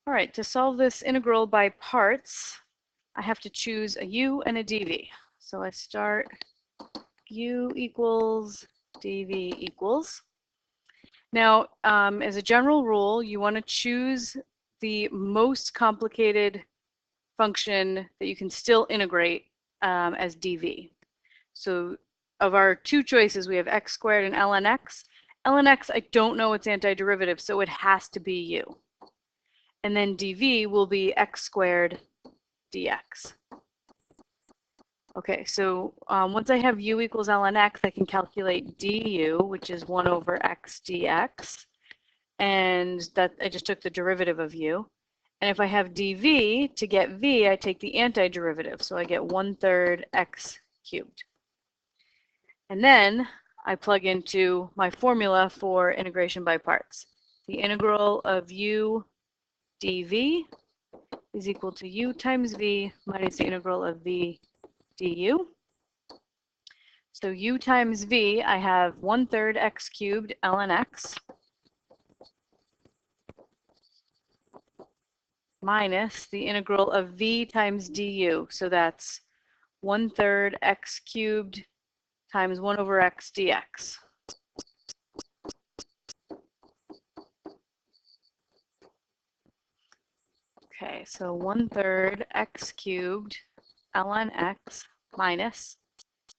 All right, to solve this integral by parts, I have to choose a u and a dv. So I start u equals dv equals. Now, as a general rule, you want to choose the most complicated function that you can still integrate as dv. So of our two choices, we have x squared and ln x. Ln x, I don't know its antiderivative, so it has to be u. And then dv will be x squared dx. Okay, so once I have u equals ln x, I can calculate du, which is 1 over x dx. And that I just took the derivative of u. And if I have dv, to get v, I take the antiderivative. So I get 1/3 x cubed. And then I plug into my formula for integration by parts. The integral of u dv is equal to u times v minus the integral of v du. So u times v, I have 1/3 x cubed ln x minus the integral of v times du. So that's 1/3 x cubed times 1 over x dx. Okay, so 1/3 x cubed ln x minus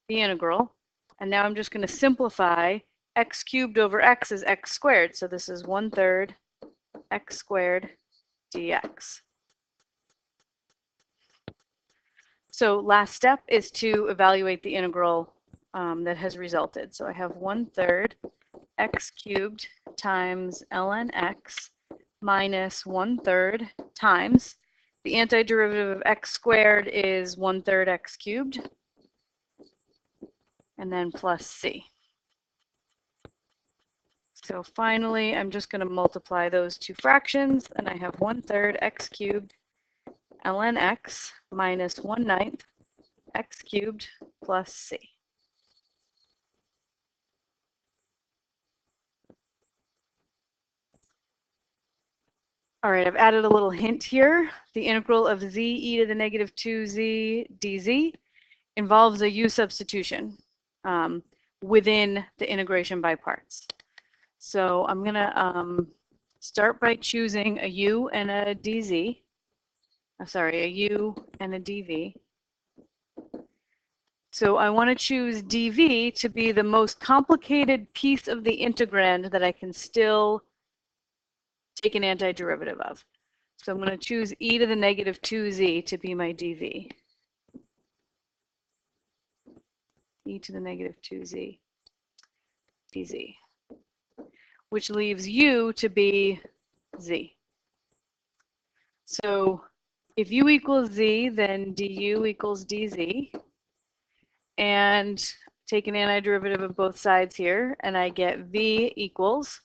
the integral. And now I'm just going to simplify. X cubed over x is x squared. So this is 1/3 x squared dx. So last step is to evaluate the integral that has resulted. So I have 1/3 x cubed times ln x minus 1/3 times the antiderivative of x squared is 1/3 x cubed, and then plus c. So finally, I'm just going to multiply those two fractions, and I have 1/3 x cubed ln x minus 1/9 x cubed plus c. All right, I've added a little hint here. The integral of z e to the negative 2z dz involves a u substitution within the integration by parts. So I'm going to start by choosing a u and a dz. Sorry, a u and a dv. So I want to choose dv to be the most complicated piece of the integrand that I can still take an antiderivative of. So I'm going to choose e to the negative 2z to be my dv. E to the negative 2z dz, which leaves u to be z. So if u equals z, then du equals dz. And take an antiderivative of both sides here, and I get v equals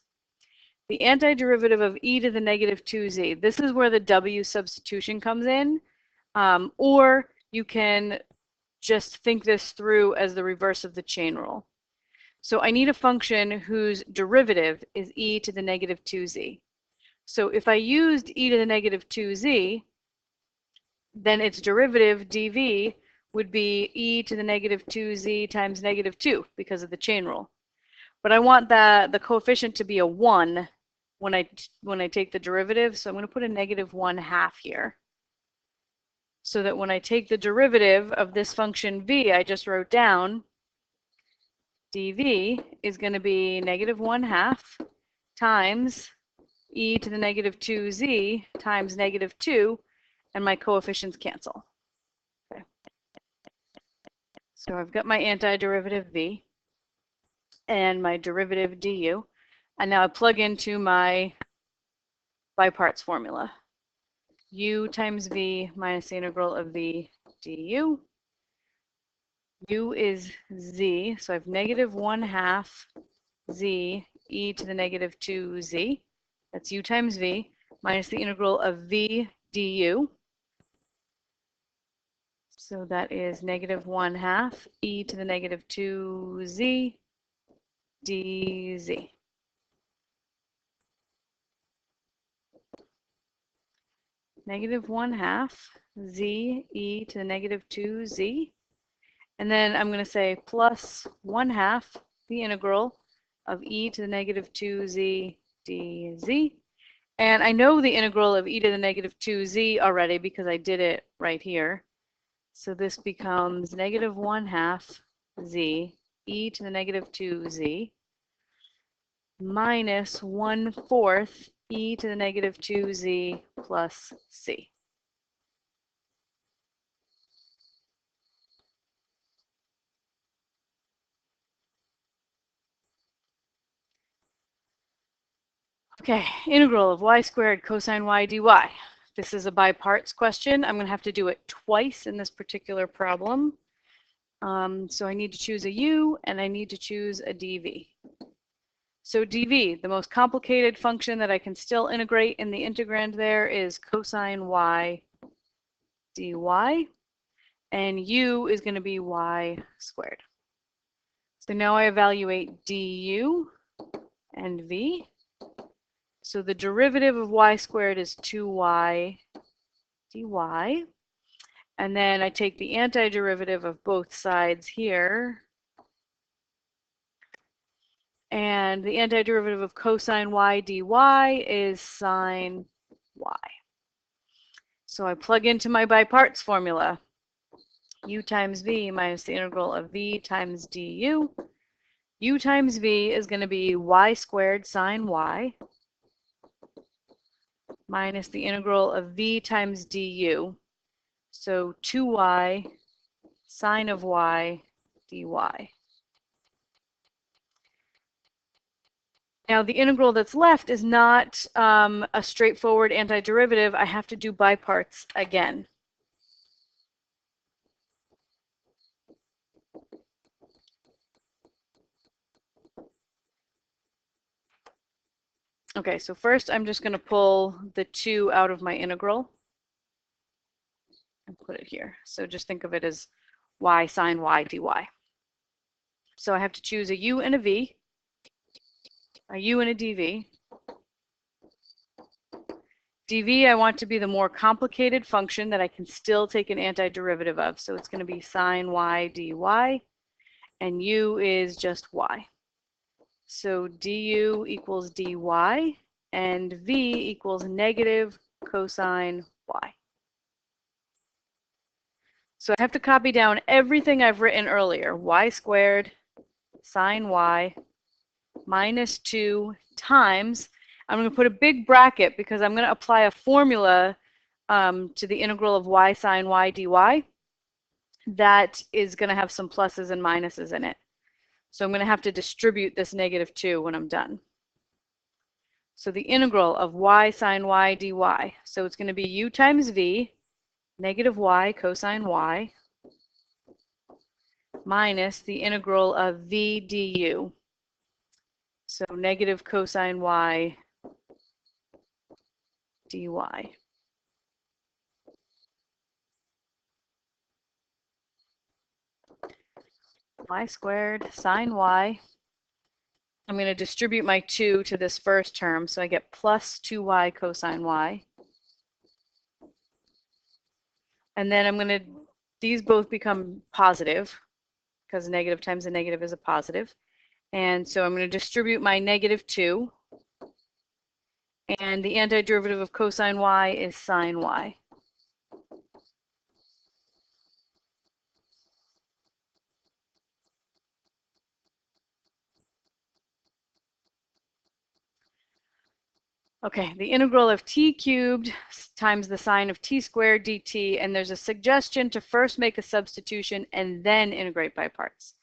the antiderivative of e to the negative 2z. This is where the w substitution comes in, or you can just think this through as the reverse of the chain rule. So I need a function whose derivative is e to the negative 2z. So if I used e to the negative 2z, then its derivative dv would be e to the negative 2z times negative 2 because of the chain rule. But I want the coefficient to be a 1 when I take the derivative, so I'm going to put a negative 1/2 here. So that when I take the derivative of this function v I just wrote down, dv is going to be negative 1/2 times e to the negative 2z times negative 2, and my coefficients cancel. Okay. So I've got my antiderivative v and my derivative du, and now I plug into my by parts formula. U times v minus the integral of v du. U is z, so I have negative 1/2 z e to the negative 2z. That's u times v minus the integral of v du. So that is negative 1/2 e to the negative 2z dz. negative 1/2 z e to the negative 2z. And then I'm going to say plus 1/2 the integral of e to the negative 2z dz. And I know the integral of e to the negative 2z already because I did it right here. So this becomes negative 1/2 z e to the negative 2z minus 1/4 e to the negative 2z plus c. Okay, integral of y squared cosine y dy. This is a by parts question. I'm going to have to do it twice in this particular problem. So I need to choose a u and I need to choose a dv. So dv, the most complicated function that I can still integrate in the integrand there is cosine y dy, and u is going to be y squared. So now I evaluate du and v. So the derivative of y squared is 2y dy. And then I take the antiderivative of both sides here. And the antiderivative of cosine y dy is sine y. So I plug into my by parts formula. U times v minus the integral of v times du. U times v is going to be y squared sine y minus the integral of v times du. So 2y sine of y dy. Now the integral that's left is not a straightforward antiderivative. I have to do by parts again. Okay, so first I'm just going to pull the 2 out of my integral and put it here. So just think of it as y sine y dy. So I have to choose a u and a v, a u and a dv. dv I want to be the more complicated function that I can still take an antiderivative of. So it's going to be sine y dy, and u is just y. So du equals dy, and v equals negative cosine y. So I have to copy down everything I've written earlier. Y squared sine y minus 2 times. I'm going to put a big bracket because I'm going to apply a formula to the integral of y sine y dy that is going to have some pluses and minuses in it. So I'm going to have to distribute this negative 2 when I'm done. So the integral of y sine y dy, so it's going to be u times v, negative y cosine y, minus the integral of v du. So negative cosine y dy. Y squared sine y. I'm going to distribute my 2 to this first term, so I get plus 2y cosine y. And then I'm going to, these both become positive because negative times a negative is a positive. And so I'm going to distribute my negative 2. And the antiderivative of cosine y is sine y. Okay, the integral of t cubed times the sine of t squared dt, and there's a suggestion to first make a substitution and then integrate by parts.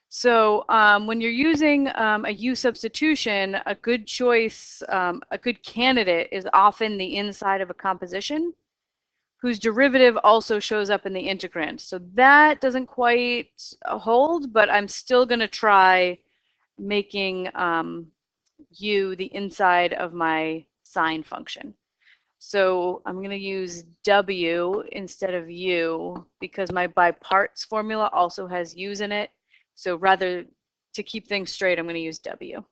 So when you're using a U substitution, a good choice, a good candidate is often the inside of a composition whose derivative also shows up in the integrand. So that doesn't quite hold, but I'm still going to try making U the inside of my sine function. So I'm going to use W instead of U because my by parts formula also has U's in it. So rather, to keep things straight, I'm going to use W.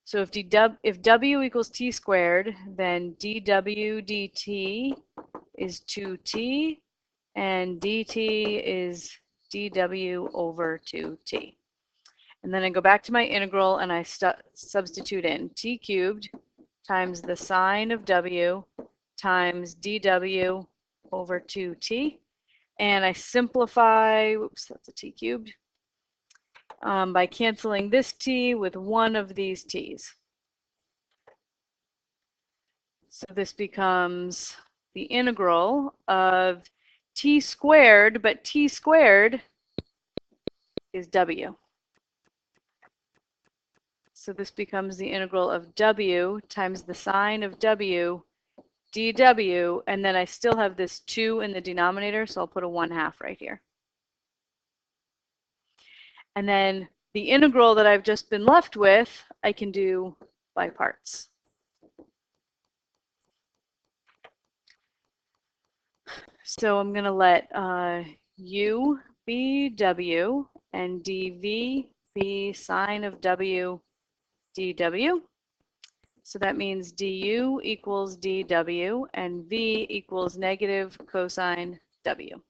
So if W equals t squared, then dw dt is 2t, and dt is dw over 2t. And then I go back to my integral and I substitute in t cubed times the sine of w times dw over 2t. And I simplify, whoops, that's a t cubed, by canceling this t with one of these t's. So this becomes the integral of t squared, but t squared is w. So this becomes the integral of w times the sine of w dw, and then I still have this 2 in the denominator, so I'll put a 1/2 right here. And then the integral that I've just been left with, I can do by parts. So I'm going to let u be w and dv be sine of w dw. So that means du equals dw and v equals negative cosine w.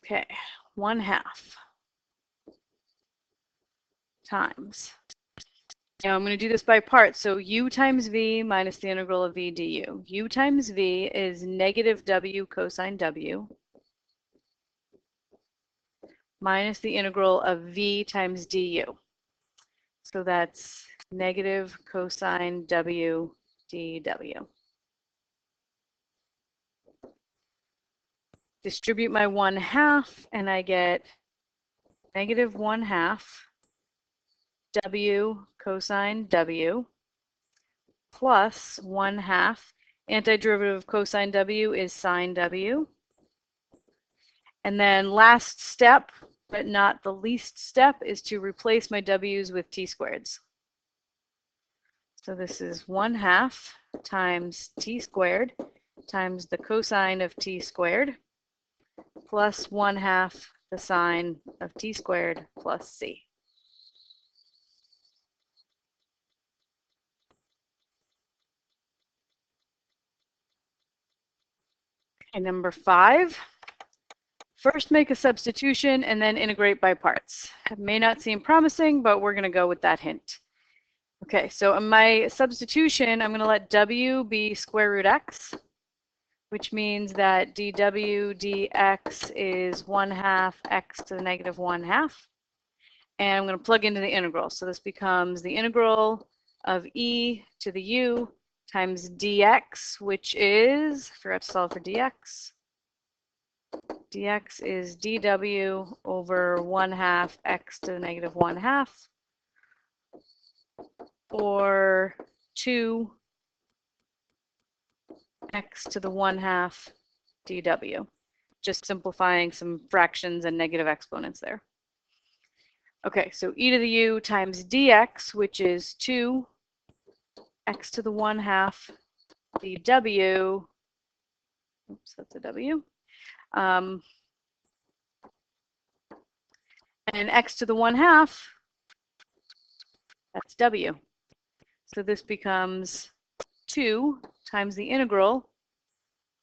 Okay, 1/2 times. Now I'm going to do this by parts. So u times v minus the integral of v du. U times v is negative w cosine w minus the integral of v times du. So that's negative cosine w dw. Distribute my 1/2 and I get negative 1/2 w cosine w plus 1/2. Antiderivative of cosine w is sine w. And then last step, but not the least step, is to replace my w's with t squareds. So this is 1/2 times t squared times the cosine of t squared plus 1/2 the sine of t squared plus c. Okay, number 5. First make a substitution and then integrate by parts. It may not seem promising, but we're going to go with that hint. Okay, so in my substitution, I'm going to let w be square root x, which means that dw dx is 1/2 x to the negative 1/2. And I'm going to plug into the integral. So this becomes the integral of e to the u times dx, which is, I forgot to solve for dx. dx is dw over 1/2 x to the negative 1/2, or 2 x to the 1/2 dw. Just simplifying some fractions and negative exponents there. Okay, so e to the u times dx, which is 2 x to the 1/2 dw. Oops, that's a w. And x to the 1/2, that's w. So this becomes 2 times the integral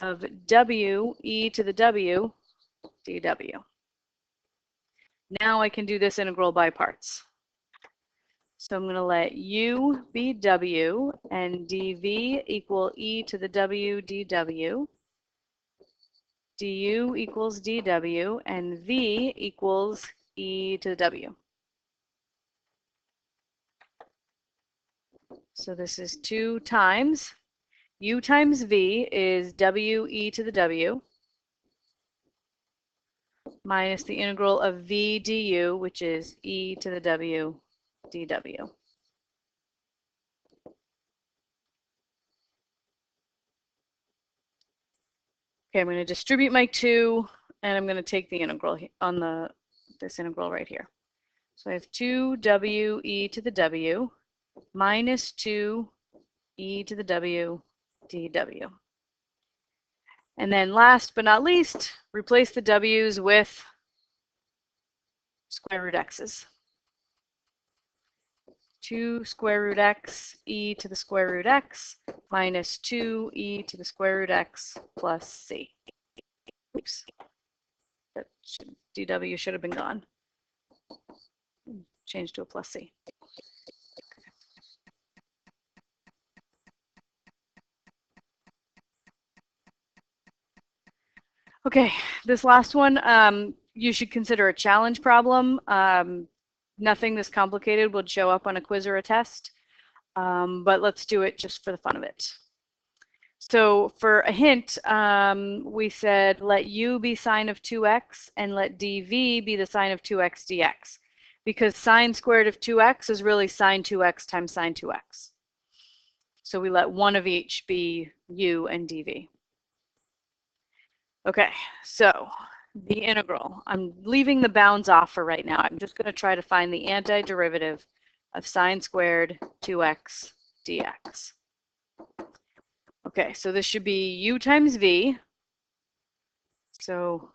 of w e to the w dw. Now I can do this integral by parts. So I'm going to let u be w and dv equal e to the w dw. du equals dw and v equals e to the w. So this is 2 times u times v is w e to the w minus the integral of v du, which is e to the w dw. Okay, I'm going to distribute my 2, and I'm going to take the integral on this integral right here. So I have 2w e to the w minus 2 e to the w dw. And then last but not least, replace the w's with square root x's. 2 square root x e to the square root x minus 2 e to the square root x plus c. Oops. That dw should have been gone. Change to a plus c. Okay, this last one, you should consider a challenge problem. Nothing this complicated would show up on a quiz or a test, but let's do it just for the fun of it. So for a hint, we said let u be sine of 2x and let dv be the sine of 2x dx, because sine squared of 2x is really sine 2x times sine 2x. So we let one of each be u and dv. Okay, so the integral. I'm leaving the bounds off for right now. I'm just going to try to find the antiderivative of sine squared 2x dx. Okay, so this should be u times v. So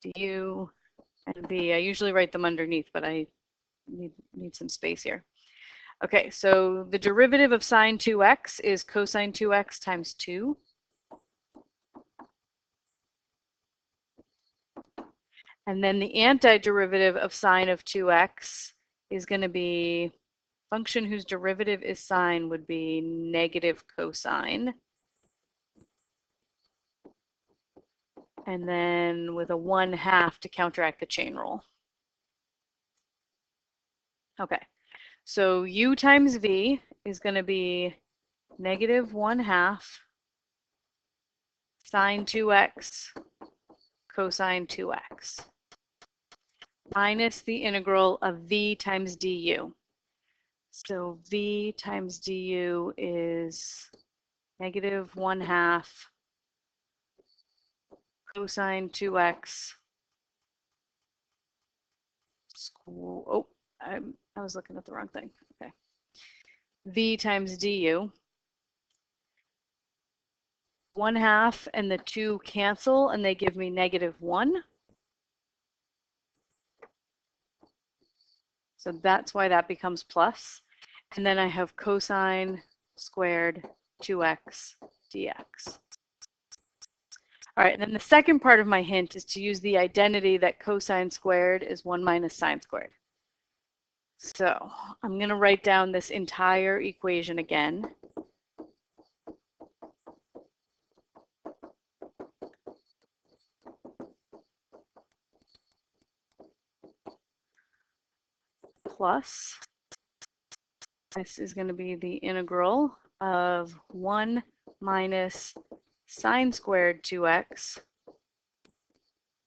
du and v. I usually write them underneath, but I need some space here. Okay, so the derivative of sine 2x is cosine 2x times 2. And then the antiderivative of sine of 2x is going to be function whose derivative is sine would be negative cosine. And then with a 1/2 to counteract the chain rule. Okay, so u times v is going to be negative 1/2 sine 2x cosine 2x minus the integral of v times du. So v times du is negative 1/2 cosine 2x. Oh, I was looking at the wrong thing. Okay. V times du. 1/2 and the 2 cancel, and they give me negative 1. So that's why that becomes plus. And then I have cosine squared 2x dx. All right, and then the second part of my hint is to use the identity that cosine squared is 1 minus sine squared. So I'm going to write down this entire equation again. Plus, this is going to be the integral of 1 minus sine squared 2x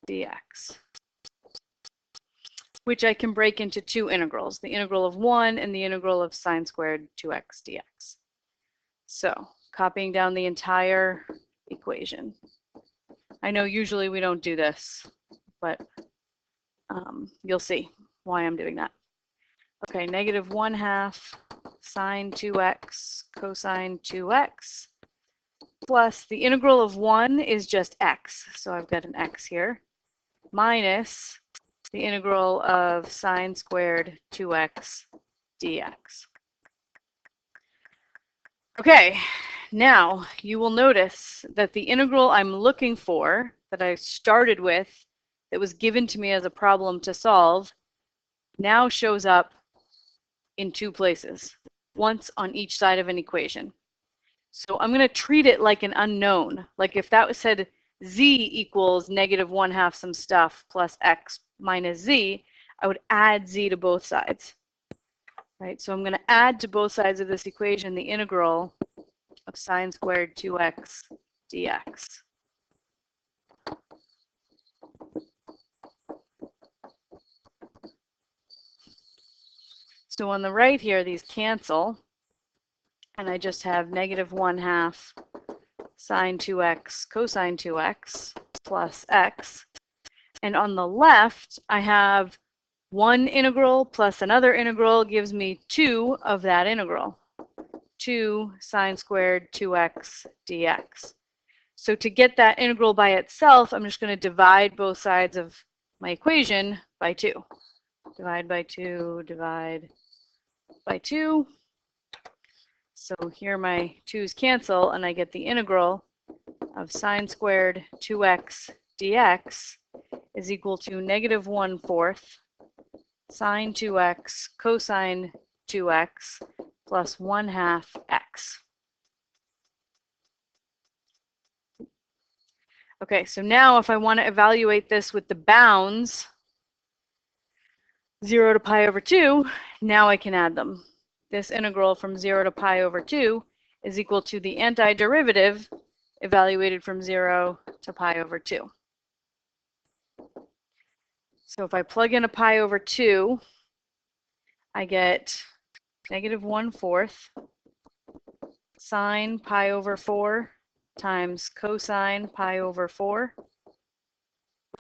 dx, which I can break into two integrals, the integral of 1 and the integral of sine squared 2x dx. So copying down the entire equation. I know usually we don't do this, but you'll see why I'm doing that. Okay, negative 1/2 sine 2x cosine 2x plus the integral of 1 is just x. So I've got an x here minus the integral of sine squared 2x dx. Okay, now you will notice that the integral I'm looking for that I started with that was given to me as a problem to solve now shows up in two places, once on each side of an equation. So I'm going to treat it like an unknown. Like if that was said z equals negative 1/2 some stuff plus x minus z, I would add z to both sides. Right? So I'm going to add to both sides of this equation the integral of sine squared 2x dx. So on the right here, these cancel, and I just have negative 1/2 sine 2x cosine 2x plus x. And on the left, I have one integral plus another integral gives me 2 of that integral, 2 sine squared 2x dx. So to get that integral by itself, I'm just going to divide both sides of my equation by 2. Divide by 2, divide by 2. So here my 2's cancel, and I get the integral of sine squared 2x dx is equal to negative 1/4 sine 2x cosine 2x plus 1/2 x. Okay, so now if I want to evaluate this with the bounds 0 to pi over 2, now I can add them. This integral from 0 to pi over 2 is equal to the antiderivative evaluated from 0 to pi over 2. So if I plug in a pi over 2, I get negative 1/4 sine pi over 4 times cosine pi over 4.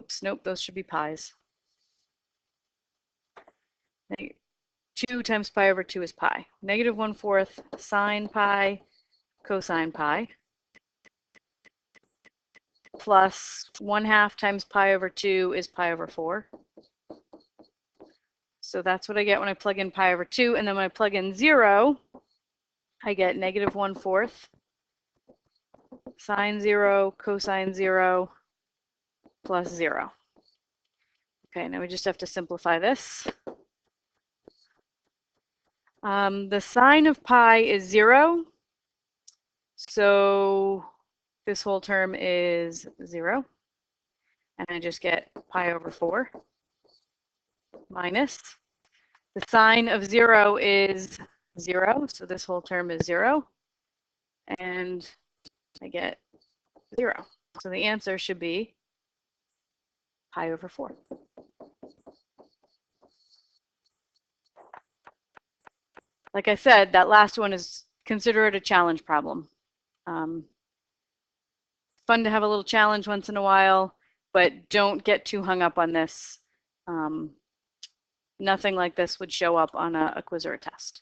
Oops, nope, those should be pi's. 2 times pi over 2 is pi. Negative 1/4 sine pi cosine pi plus 1/2 times pi over 2 is pi over 4. So that's what I get when I plug in pi over 2. And then when I plug in 0, I get negative 1/4 sine 0 cosine 0 plus 0. Okay, now we just have to simplify this. The sine of pi is 0, so this whole term is 0, and I just get pi over 4 minus the sine of 0 is 0, so this whole term is 0, and I get 0. So the answer should be pi over 4. Like I said, that last one is, consider it a challenge problem. Fun to have a little challenge once in a while, but don't get too hung up on this. Nothing like this would show up on a quiz or a test.